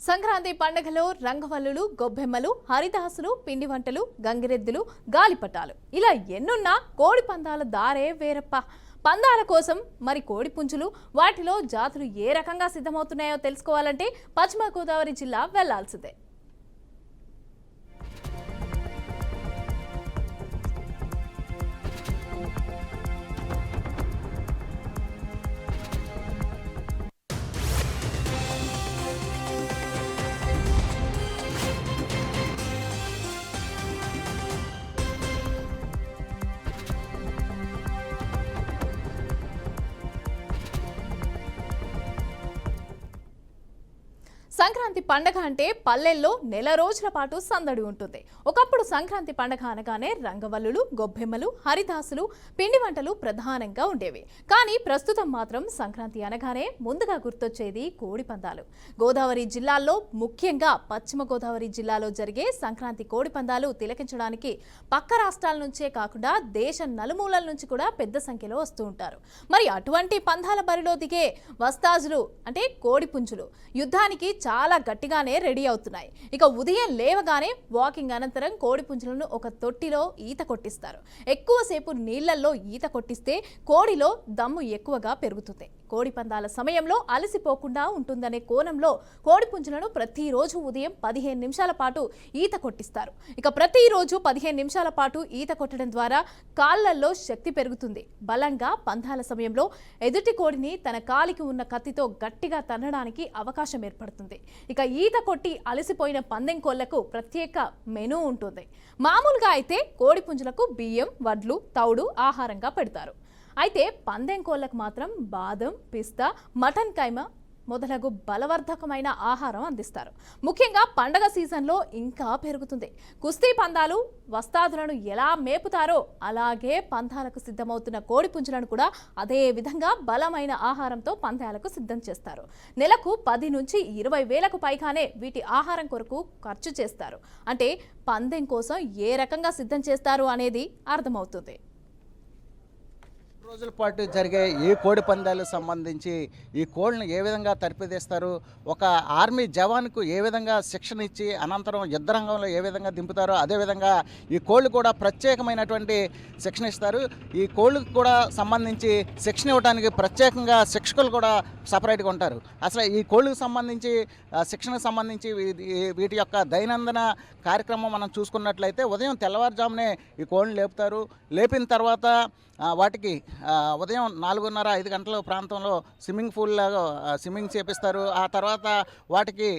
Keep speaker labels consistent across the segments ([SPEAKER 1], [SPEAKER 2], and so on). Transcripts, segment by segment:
[SPEAKER 1] సంక్రాంతి పండుగలో రంగవల్లులు, గొబ్బెమ్మలు, హరిదాసులు, పిండి వంటలు, గంగిరెద్దులు, గాలిపటాలు ఇలా ఎన్నున్నా కోడి పందాల దారే వేరప్ప. పందాల కోసం మరి కోడి పుంజులు, వాటిలో జాతులు ఏ రకంగా సిద్ధమవుతున్నాయో తెలుసుకోవాలంటే పశ్చిమ గోదావరి జిల్లా వెళ్లాల్సిందే. సంక్రాంతి పండగ అంటే పల్లెల్లో నెల రోజుల పాటు సందడి ఉంటుంది. ఒకప్పుడు సంక్రాంతి పండగ అనగానే రంగవల్లులు, గొబ్బెమ్మలు, హరిదాసులు, పిండి వంటలు ప్రధానంగా ఉండేవి. కానీ ప్రస్తుతం మాత్రం సంక్రాంతి అనగానే ముందుగా గుర్తొచ్చేది కోడి పందాలు. గోదావరి జిల్లాల్లో, ముఖ్యంగా పశ్చిమ గోదావరి జిల్లాలో జరిగే సంక్రాంతి కోడి పందాలు తిలకించడానికి పక్క రాష్ట్రాల నుంచే కాకుండా దేశ నలుమూలల నుంచి కూడా పెద్ద సంఖ్యలో వస్తూ ఉంటారు. మరి అటువంటి పందాల బరిలో దిగే వస్తాజులు అంటే కోడి పుంజులు యుద్ధానికి చాలా గట్టిగానే రెడీ అవుతున్నాయి. ఇక ఉదయం లేవగానే వాకింగ్ అనంతరం కోడి పుంజులను ఒక తొట్టిలో ఈత కొట్టిస్తారు. ఎక్కువసేపు నీళ్లలో ఈత కొట్టిస్తే కోడిలో దమ్ము ఎక్కువగా పెరుగుతుంది. కోడి పందాల సమయంలో అలసిపోకుండా ఉంటుందనే కోణంలో కోడి పుంజులను ప్రతిరోజు ఉదయం 15 నిమిషాల పాటు ఈత కొట్టిస్తారు. ఇక ప్రతిరోజు 15 నిమిషాల పాటు ఈత కొట్టడం ద్వారా కాళ్లల్లో శక్తి పెరుగుతుంది. బలంగా పందాల సమయంలో ఎదుటి కోడిని తన కాలికి ఉన్న కత్తితో గట్టిగా తన్నడానికి అవకాశం ఏర్పడుతుంది. ఇక ఈత కొట్టి అలసిపోయిన పందెం కోళ్లకు ప్రత్యేక మెనూ ఉంటుంది. మామూలుగా అయితే కోడి పుంజులకు బియ్యం, వడ్లు, తౌడు ఆహారంగా పెడతారు. అయితే పందెం కోళ్లకు మాత్రం బాదం, పిస్తా, మటన్ కైమా మొదలగు బలవర్ధకమైన ఆహారం అందిస్తారు. ముఖ్యంగా పండగ సీజన్లో ఇంకా పెరుగుతుంది. కుస్తీ పందాలు వస్తాదులను ఎలా మేపుతారో అలాగే పందాలకు సిద్ధమవుతున్న కోడి పుంజులను కూడా అదే విధంగా బలమైన ఆహారంతో పందాలకు సిద్ధం చేస్తారు. నెలకు 10 నుంచి 20 వేలకు పైగానే వీటి ఆహారం కొరకు ఖర్చు చేస్తారు. అంటే పందెం కోసం ఏ రకంగా సిద్ధం చేస్తారు అనేది అర్థమవుతుంది.
[SPEAKER 2] రోజుల పాటు జరిగే ఈ కోడి పందాలకు సంబంధించి ఈ కోళ్ళను ఏ విధంగా తరిపిదేస్తారు, ఒక ఆర్మీ జవాన్కు ఏ విధంగా శిక్షణ ఇచ్చి అనంతరం యుద్ధరంగంలో ఏ విధంగా దింపుతారో అదేవిధంగా ఈ కోళ్ళు కూడా ప్రత్యేకమైనటువంటి శిక్షణ ఇస్తారు. ఈ కోళ్ళకు కూడా సంబంధించి శిక్షణ ఇవ్వడానికి ప్రత్యేకంగా శిక్షకులు కూడా సపరేట్గా ఉంటారు. అసలు ఈ కోళ్ళకు సంబంధించి శిక్షణకు సంబంధించి వీటి యొక్క దైనందిన కార్యక్రమం మనం చూసుకున్నట్లయితే ఉదయం తెల్లవారుజామునే ఈ కోళ్ళను లేపుతారు. లేపిన తర్వాత వాటికి ఉదయం 4:30-5 గంటల ప్రాంతంలో స్విమ్మింగ్ పూల్లాగా స్విమ్మింగ్ చేపిస్తారు. ఆ తర్వాత వాటికి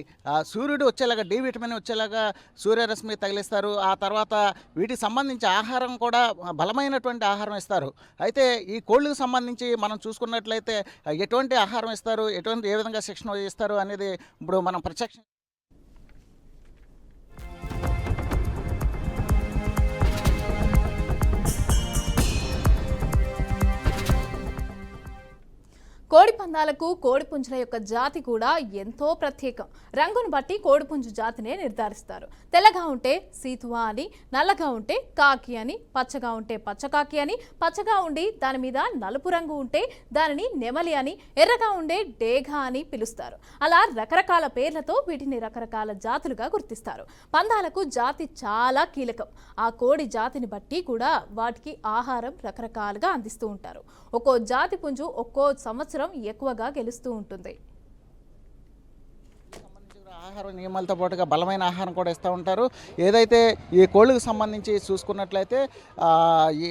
[SPEAKER 2] సూర్యుడు వచ్చేలాగా డి విటమిన్ వచ్చేలాగా సూర్యరశ్మి తగిలిస్తారు. ఆ తర్వాత వీటికి సంబంధించి ఆహారం కూడా బలమైనటువంటి ఆహారం ఇస్తారు. అయితే ఈ కోళ్ళకు సంబంధించి మనం చూసుకున్నట్లయితే ఎటువంటి ఆహారం ఇస్తారు, ఏ విధంగా శిక్షణ ఇస్తారు అనేది ఇప్పుడు మనం ప్రత్యక్ష
[SPEAKER 1] కోడి పందాలకు కోడి పుంజుల యొక్క జాతి కూడా ఎంతో ప్రత్యేకం. రంగును బట్టి కోడి పుంజు జాతినే నిర్ధారిస్తారు. తెల్లగా ఉంటే సీతువా అని, నల్లగా ఉంటే కాకి అని, పచ్చగా ఉంటే పచ్చకాకి అని, పచ్చగా ఉండి దాని మీద నలుపు రంగు ఉంటే దానిని నెమలి అని, ఎర్రగా ఉండే డేగా అని పిలుస్తారు. అలా రకరకాల పేర్లతో వీటిని రకరకాల జాతులుగా గుర్తిస్తారు. పందాలకు జాతి చాలా కీలకం. ఆ కోడి జాతిని బట్టి కూడా వాటికి ఆహారం రకరకాలుగా అందిస్తూ ఉంటారు. ఒక్కో జాతి పుంజు ఒక్కో సంవత్సరం ఎక్కువగా గెలుస్తూ ఉంటుంది.
[SPEAKER 2] ఆహార నియమాలతో పాటుగా బలమైన ఆహారం కూడా ఇస్తూ ఉంటారు. ఏదైతే ఈ కోళ్ళకు సంబంధించి చూసుకున్నట్లయితే ఈ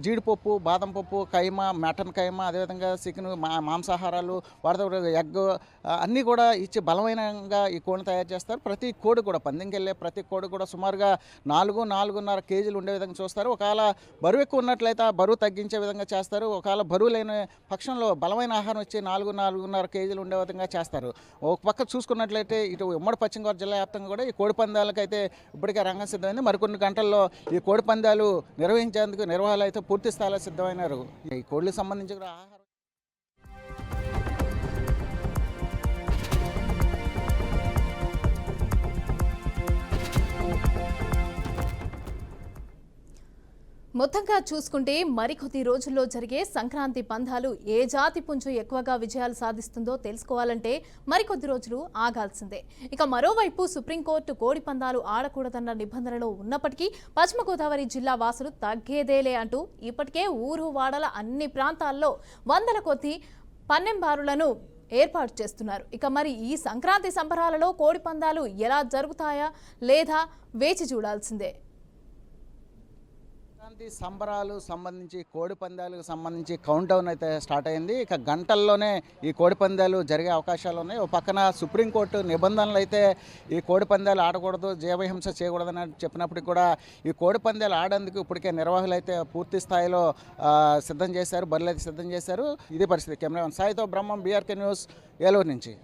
[SPEAKER 2] జీడిపప్పు, బాదం పప్పు, కైమా, మటన్ కైమా, అదేవిధంగా చికెన్, మాంసాహారాలు, వాటితో ఎగ్ అన్నీ కూడా ఇచ్చి బలమైనగా ఈ కోడిని తయారు చేస్తారు. ప్రతి కోడి కూడా పందెంకి వెళ్ళే ప్రతి కోడి కూడా సుమారుగా 4-4.5 కేజీలు ఉండే విధంగా చూస్తారు. ఒకవేళ బరువు ఎక్కువ ఉన్నట్లయితే ఆ బరువు తగ్గించే విధంగా చేస్తారు. ఒకవేళ బరువు లేని పక్షంలో బలమైన ఆహారం ఇచ్చి 4-4.5 కేజీలు ఉండే విధంగా చేస్తారు. ఒక పక్క చూసుకున్నట్లయితే ఇటు ఉమ్మడి పశ్చిమ గోదావరి జిల్లా వ్యాప్తంగా కూడా ఈ కోడి పందాలకు అయితే ఇప్పటికే రంగం సిద్ధమైంది. మరికొన్ని గంటల్లో ఈ కోడి పందాలు నిర్వహించేందుకు నిర్వాహాలు అయితే పూర్తి స్థాయిలో సిద్ధమైనారు. ఈ కోళ్ళకి సంబంధించి కూడా ఆహారం
[SPEAKER 1] మొత్తంగా చూసుకుంటే మరికొద్ది రోజుల్లో జరిగే సంక్రాంతి పందాలు ఏ జాతి పుంజు ఎక్కువగా విజయాలు సాధిస్తుందో తెలుసుకోవాలంటే మరికొద్ది రోజులు ఆగాల్సిందే. ఇక మరోవైపు సుప్రీంకోర్టు కోడి పందాలు ఆడకూడదన్న నిబంధనలు ఉన్నప్పటికీ పశ్చిమ గోదావరి జిల్లా వాసులు తగ్గేదేలే అంటూ ఇప్పటికే ఊరు వాడల అన్ని ప్రాంతాల్లో వందల కొద్ది పన్నెంబారులను ఏర్పాటు చేస్తున్నారు. ఇక మరి ఈ సంక్రాంతి సంబరాలలో కోడి పందాలు ఎలా జరుగుతాయా లేదా వేచి చూడాల్సిందే.
[SPEAKER 2] సంక్రాంతి సంబరాలు సంబంధించి కోడి పందాలకు సంబంధించి కౌంట్ డౌన్ అయితే స్టార్ట్ అయింది. ఇక గంటల్లోనే ఈ కోడి పందాలు జరిగే అవకాశాలు ఉన్నాయి. ఒక పక్కన సుప్రీంకోర్టు నిబంధనలు అయితే ఈ కోడి పందాలు ఆడకూడదు, జీవహింస చేయకూడదని చెప్పినప్పటికీ కూడా ఈ కోడి పందాలు ఆడేందుకు ఇప్పటికే నిర్వాహకులు అయితే పూర్తి స్థాయిలో సిద్ధం చేశారు, బరులు అయితే సిద్ధం చేశారు. ఇది పరిస్థితి. కెమెరామెన్ సాయితో బ్రహ్మం, బీఆర్కే న్యూస్, ఏలూరు నుంచి.